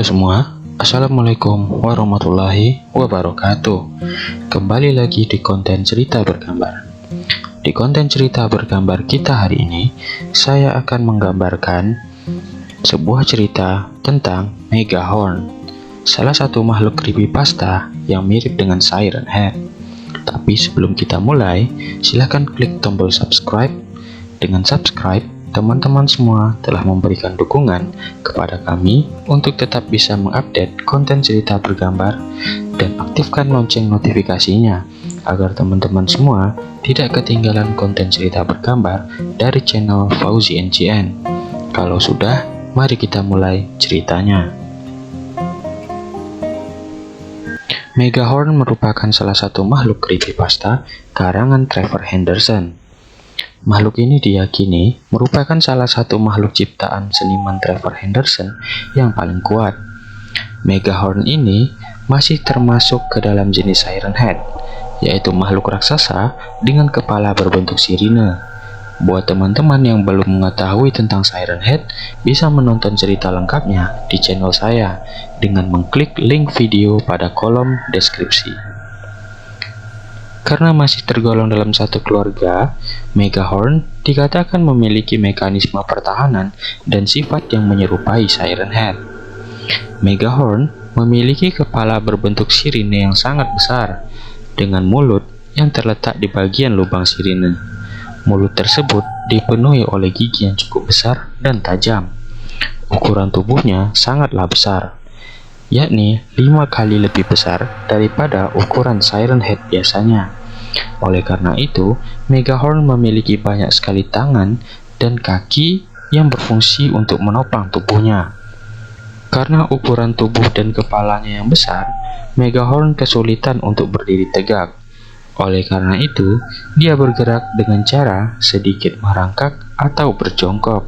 semua, Assalamualaikum warahmatullahi wabarakatuh. Kembali lagi di konten cerita bergambar. Di konten cerita bergambar kita hari ini, saya akan menggambarkan sebuah cerita tentang Megahorn, salah satu makhluk creepypasta yang mirip dengan Siren Head. Tapi sebelum kita mulai, silahkan klik tombol subscribe. Dengan subscribe, teman-teman semua telah memberikan dukungan kepada kami untuk tetap bisa mengupdate konten cerita bergambar dan aktifkan lonceng notifikasinya agar teman-teman semua tidak ketinggalan konten cerita bergambar dari channel Fauzi NCN. Kalau sudah, mari kita mulai ceritanya. Megahorn merupakan salah satu makhluk creepypasta karangan Trevor Henderson. Makhluk ini diyakini merupakan salah satu makhluk ciptaan seniman Trevor Henderson yang paling kuat. Megahorn ini masih termasuk ke dalam jenis Siren Head, yaitu makhluk raksasa dengan kepala berbentuk sirine. Buat teman-teman yang belum mengetahui tentang Siren Head, bisa menonton cerita lengkapnya di channel saya dengan mengklik link video pada kolom deskripsi. Karena masih tergolong dalam satu keluarga, Megahorn dikatakan memiliki mekanisme pertahanan dan sifat yang menyerupai Siren Head. Megahorn memiliki kepala berbentuk sirine yang sangat besar, dengan mulut yang terletak di bagian lubang sirine. Mulut tersebut dipenuhi oleh gigi yang cukup besar dan tajam. Ukuran tubuhnya sangatlah besar, yakni 5 kali lebih besar daripada ukuran Siren Head biasanya. Oleh karena itu, Megahorn memiliki banyak sekali tangan dan kaki yang berfungsi untuk menopang tubuhnya. Karena ukuran tubuh dan kepalanya yang besar, Megahorn kesulitan untuk berdiri tegak. Oleh karena itu, dia bergerak dengan cara sedikit merangkak atau berjongkok.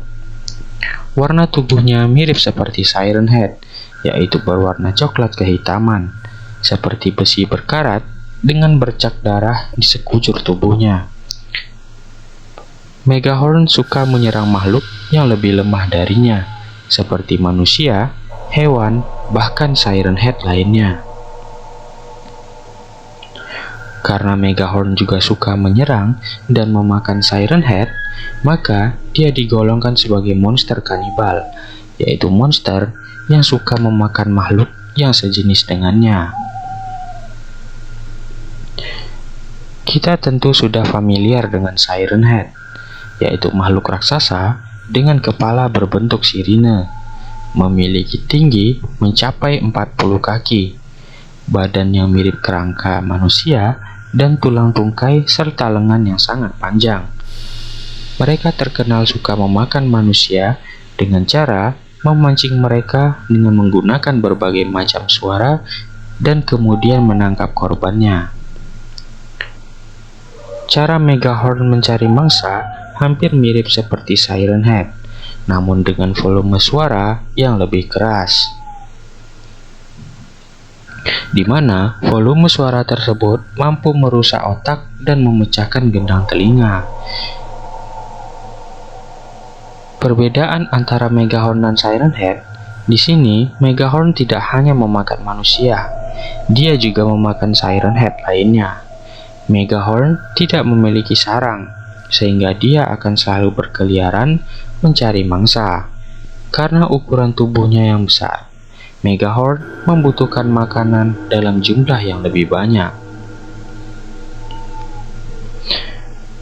Warna tubuhnya mirip seperti Siren Head, yaitu berwarna coklat kehitaman, seperti besi berkarat dengan bercak darah di sekujur tubuhnya. Megahorn suka menyerang makhluk yang lebih lemah darinya, seperti manusia, hewan, bahkan Siren Head lainnya. Karena Megahorn juga suka menyerang dan memakan Siren Head, maka dia digolongkan sebagai monster kanibal, yaitu monster yang suka memakan makhluk yang sejenis dengannya. Kita tentu sudah familiar dengan Siren Head, yaitu makhluk raksasa dengan kepala berbentuk sirine, memiliki tinggi mencapai 40 kaki, badan yang mirip kerangka manusia, dan tulang tungkai serta lengan yang sangat panjang. Mereka terkenal suka memakan manusia dengan cara memancing mereka dengan menggunakan berbagai macam suara dan kemudian menangkap korbannya. Cara Megahorn mencari mangsa hampir mirip seperti Siren Head, namun dengan volume suara yang lebih keras, di mana volume suara tersebut mampu merusak otak dan memecahkan gendang telinga. Perbedaan antara Megahorn dan Siren Head, di sini Megahorn tidak hanya memakan manusia, dia juga memakan Siren Head lainnya. Megahorn tidak memiliki sarang, sehingga dia akan selalu berkeliaran mencari mangsa. Karena ukuran tubuhnya yang besar, Megahorn membutuhkan makanan dalam jumlah yang lebih banyak.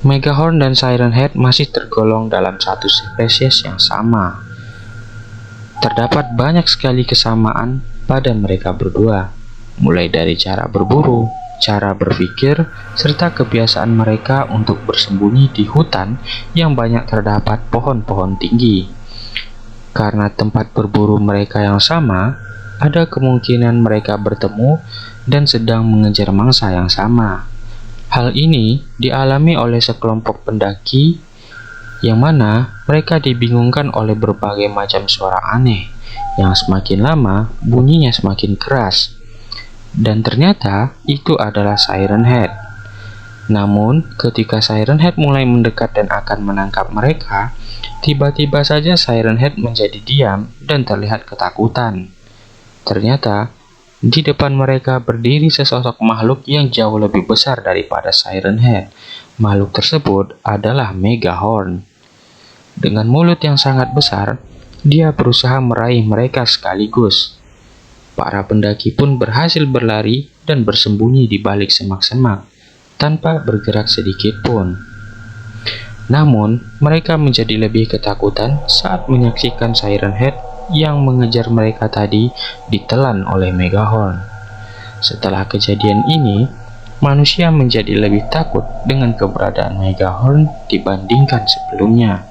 Megahorn dan Siren Head masih tergolong dalam satu spesies yang sama. Terdapat banyak sekali kesamaan pada mereka berdua, mulai dari cara berburu, cara berpikir, serta kebiasaan mereka untuk bersembunyi di hutan yang banyak terdapat pohon-pohon tinggi. Karena tempat berburu mereka yang sama, ada kemungkinan mereka bertemu dan sedang mengejar mangsa yang sama. Hal ini dialami oleh sekelompok pendaki yang mana mereka dibingungkan oleh berbagai macam suara aneh yang semakin lama bunyinya semakin keras. Dan ternyata itu adalah Siren Head. Namun, ketika Siren Head mulai mendekat dan akan menangkap mereka, tiba-tiba saja Siren Head menjadi diam dan terlihat ketakutan. Ternyata, di depan mereka berdiri sesosok makhluk yang jauh lebih besar daripada Siren Head. Makhluk tersebut adalah Megahorn. Dengan mulut yang sangat besar, dia berusaha meraih mereka sekaligus. Para pendaki pun berhasil berlari dan bersembunyi di balik semak-semak, tanpa bergerak sedikit pun. Namun, mereka menjadi lebih ketakutan saat menyaksikan Siren Head yang mengejar mereka tadi ditelan oleh Megahorn. Setelah kejadian ini, manusia menjadi lebih takut dengan keberadaan Megahorn dibandingkan sebelumnya.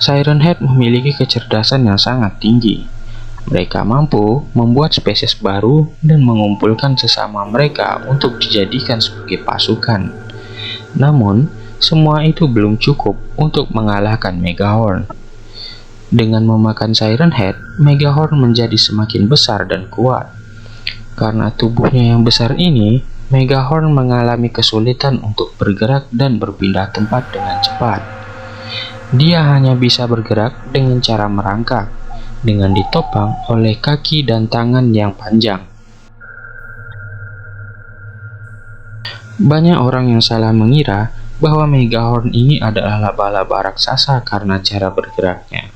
Siren Head memiliki kecerdasan yang sangat tinggi. Mereka mampu membuat spesies baru dan mengumpulkan sesama mereka untuk dijadikan sebagai pasukan. Namun, semua itu belum cukup untuk mengalahkan Megahorn. Dengan memakan Siren Head, Megahorn menjadi semakin besar dan kuat. Karena tubuhnya yang besar ini, Megahorn mengalami kesulitan untuk bergerak dan berpindah tempat dengan cepat. Dia hanya bisa bergerak dengan cara merangkak, dengan ditopang oleh kaki dan tangan yang panjang. Banyak orang yang salah mengira bahwa Megahorn ini adalah laba-laba raksasa karena cara bergeraknya.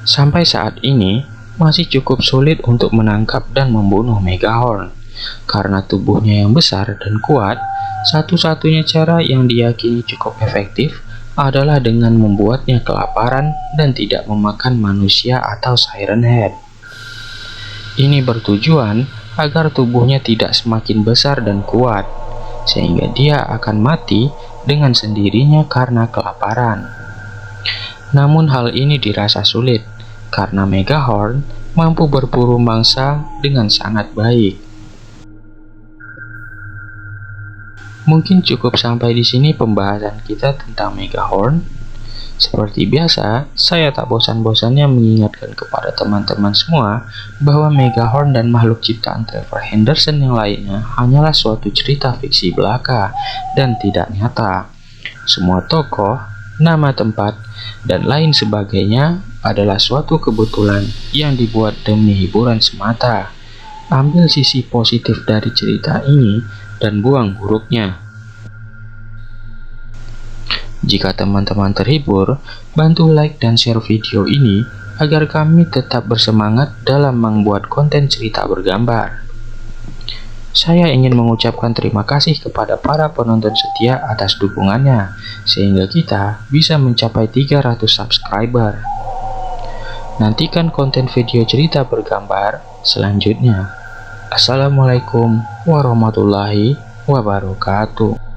Sampai saat ini, masih cukup sulit untuk menangkap dan membunuh Megahorn. Karena tubuhnya yang besar dan kuat, satu-satunya cara yang diyakini cukup efektif adalah dengan membuatnya kelaparan dan tidak memakan manusia atau Siren Head. Ini bertujuan agar tubuhnya tidak semakin besar dan kuat, sehingga dia akan mati dengan sendirinya karena kelaparan. Namun hal ini dirasa sulit, karena Megahorn mampu berburu mangsa dengan sangat baik. Mungkin cukup sampai di sini pembahasan kita tentang Megahorn. Seperti biasa, saya tak bosan-bosannya mengingatkan kepada teman-teman semua bahwa Megahorn dan makhluk ciptaan Trevor Henderson yang lainnya hanyalah suatu cerita fiksi belaka dan tidak nyata. Semua tokoh, nama tempat, dan lain sebagainya adalah suatu kebetulan yang dibuat demi hiburan semata. Ambil sisi positif dari cerita ini dan buang buruknya. Jika teman-teman terhibur, bantu like dan share video ini agar kami tetap bersemangat dalam membuat konten cerita bergambar. Saya ingin mengucapkan terima kasih kepada para penonton setia atas dukungannya, sehingga kita bisa mencapai 300 subscriber. Nantikan konten video cerita bergambar selanjutnya. Assalamualaikum warahmatullahi wabarakatuh.